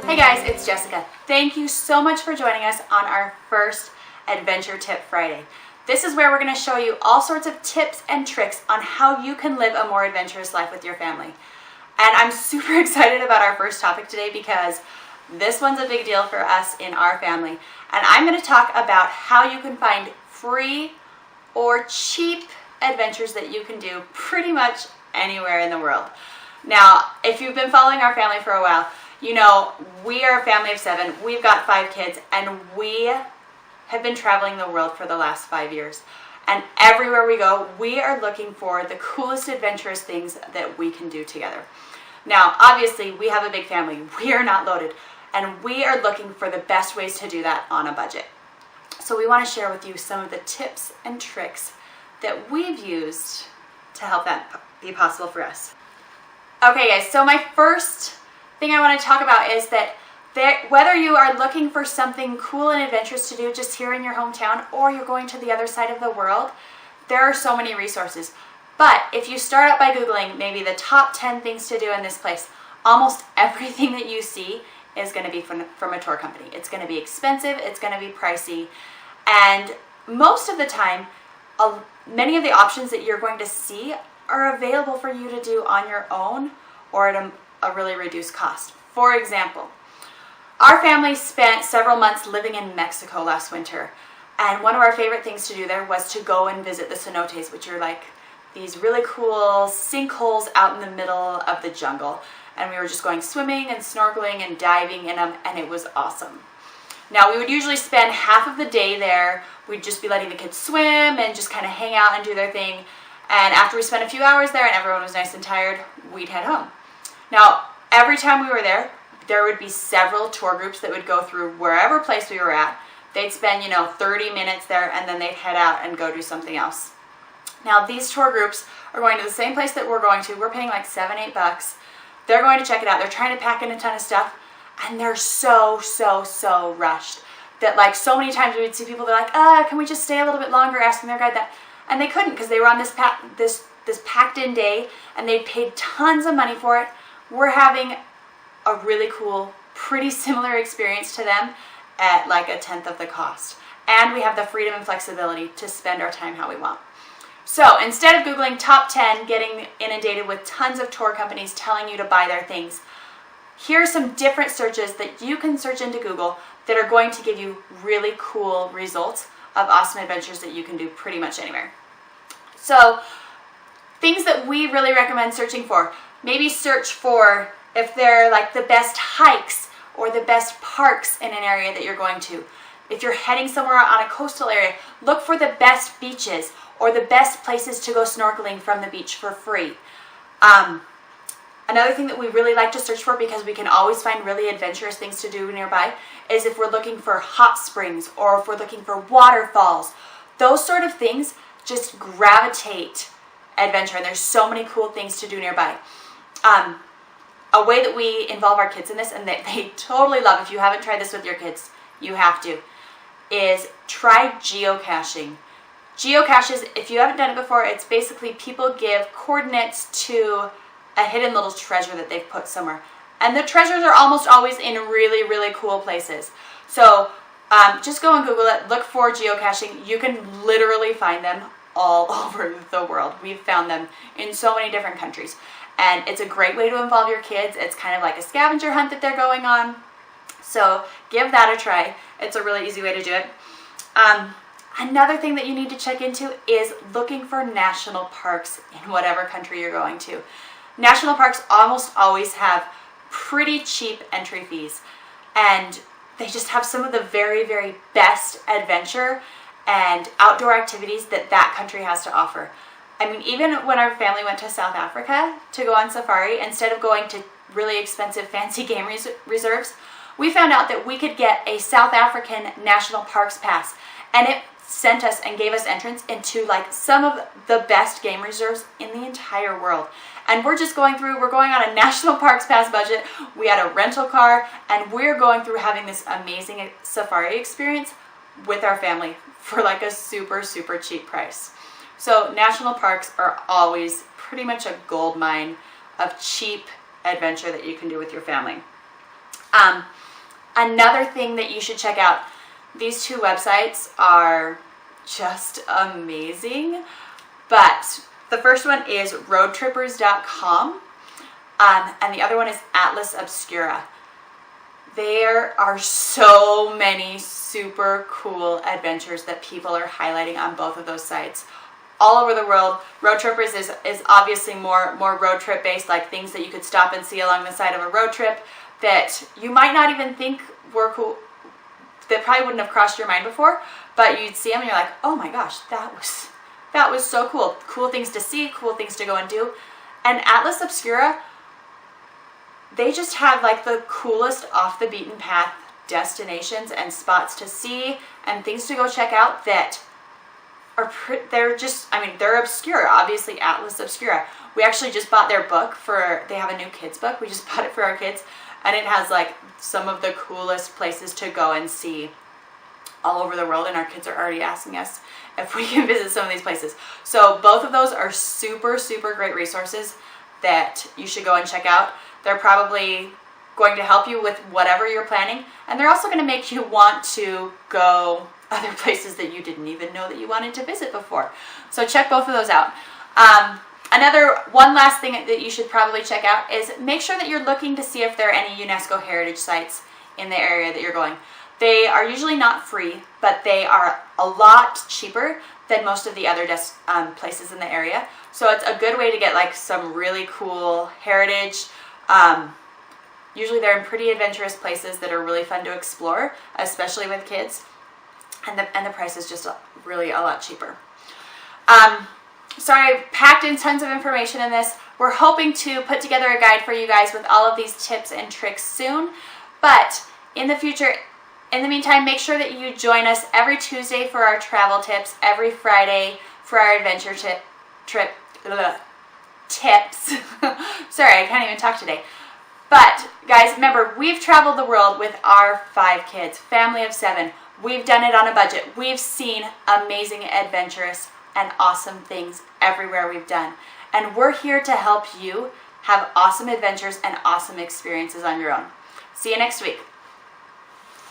Hey guys, it's Jessica. Thank you so much for joining us on our first Adventure Tip Friday. This is where we're going to show you all sorts of tips and tricks on how you can live a more adventurous life with your family. And I'm super excited about our first topic today because this one's a big deal for us in our family. And I'm going to talk about how you can find free or cheap adventures that you can do pretty much anywhere in the world. Now, if you've been following our family for a while, you know we are a family of 7. We've got 5 kids, and we have been traveling the world for the last 5 years. And everywhere we go, we are looking for the coolest adventurous things that we can do together. Now, obviously, we have a big family. We are not loaded, and we are looking for the best ways to do that on a budget. So we want to share with you some of the tips and tricks that we've used to help that be possible for us. Okay guys, so my first thing I want to talk about is that whether you are looking for something cool and adventurous to do just here in your hometown or you're going to the other side of the world, there are so many resources. But if you start out by Googling maybe the top 10 things to do in this place, almost everything that you see is going to be from a tour company. It's going to be expensive, it's going to be pricey, and most of the time, many of the options that you're going to see are available for you to do on your own or at a really reduced cost. For example, our family spent several months living in Mexico last winter, and one of our favorite things to do there was to go and visit the cenotes, which are like these really cool sinkholes out in the middle of the jungle. And we were just going swimming and snorkeling and diving in them, and it was awesome. Now, we would usually spend half of the day there. We'd just be letting the kids swim and just kind of hang out and do their thing. And after we spent a few hours there and everyone was nice and tired, we'd head home. Now, every time we were there, there would be several tour groups that would go through wherever place we were at. They'd spend, 30 minutes there, and then they'd head out and go do something else. Now, these tour groups are going to the same place that we're going to. We're paying like $7-8. They're going to check it out. They're trying to pack in a ton of stuff, and they're so rushed that like so many times we would see people, they're like, can we just stay a little bit longer, asking their guide that. And they couldn't because they were on this packed in day, and they paid tons of money for it. We're having a really cool, pretty similar experience to them at like 1/10 of the cost. And we have the freedom and flexibility to spend our time how we want. So instead of Googling top 10, getting inundated with tons of tour companies telling you to buy their things, here are some different searches that you can search into Google that are going to give you really cool results of awesome adventures that you can do pretty much anywhere. So things that we really recommend searching for, maybe search for if they're like the best hikes or the best parks in an area that you're going to. If you're heading somewhere on a coastal area, look for the best beaches or the best places to go snorkeling from the beach for free. Another thing that we really like to search for, because we can always find really adventurous things to do nearby, is if we're looking for hot springs or if we're looking for waterfalls. Those sort of things just gravitate adventure, and there's so many cool things to do nearby. A way that we involve our kids in this, and that they totally love, if you haven't tried this with your kids, you have to, is try geocaching. Geocaches, if you haven't done it before, it's basically people give coordinates to a hidden little treasure that they've put somewhere. And the treasures are almost always in really cool places. So just go and Google it, look for geocaching. You can literally find them all over the world. We've found them in so many different countries. And it's a great way to involve your kids. It's kind of like a scavenger hunt that they're going on. So give that a try. It's a really easy way to do it. Another thing that you need to check into is looking for national parks in whatever country you're going to. National parks almost always have pretty cheap entry fees, and they just have some of the very best adventure and outdoor activities that country has to offer. I mean, even when our family went to South Africa to go on safari, instead of going to really expensive fancy game reserves, we found out that we could get a South African National Parks pass, and it sent us and gave us entrance into like some of the best game reserves in the entire world. And we're going on a National Parks Pass budget. We had a rental car, and we're going through having this amazing safari experience with our family for like a super cheap price. So national parks are always pretty much a gold mine of cheap adventure that you can do with your family. Another thing that you should check out, these two websites are just amazing, but the first one is roadtrippers.com, and the other one is Atlas Obscura. There are so many super cool adventures that people are highlighting on both of those sites. All over the world. Road Trippers is obviously more road trip based, like things that you could stop and see along the side of a road trip that you might not even think were cool, that probably wouldn't have crossed your mind before, but you'd see them and you're like, oh my gosh, that was so cool. Cool things to see, cool things to go and do. And Atlas Obscura, they just have like the coolest off the beaten path destinations and spots to see and things to go check out that are, they're obscure. Obviously Atlas Obscura. We actually just bought their book they have a new kids book. We just bought it for our kids, and it has like some of the coolest places to go and see all over the world, and our kids are already asking us if we can visit some of these places. So both of those are super, super great resources that you should go and check out. They're probably going to help you with whatever you're planning, and they're also going to make you want to go other places that you didn't even know that you wanted to visit before. So check both of those out. One last thing that you should probably check out is make sure that you're looking to see if there are any UNESCO heritage sites in the area that you're going. They are usually not free, but they are a lot cheaper than most of the other places in the area. So it's a good way to get like some really cool heritage. Usually they're in pretty adventurous places that are really fun to explore, especially with kids. And the price is just really a lot cheaper. So I packed in tons of information in this. We're hoping to put together a guide for you guys with all of these tips and tricks soon. But in the future, in the meantime, make sure that you join us every Tuesday for our travel tips, every Friday for our adventure tips. Sorry, I can't even talk today. But guys, remember, we've traveled the world with our 5 kids, family of 7. We've done it on a budget. We've seen amazing, adventurous, and awesome things everywhere we've done. And we're here to help you have awesome adventures and awesome experiences on your own. See you next week.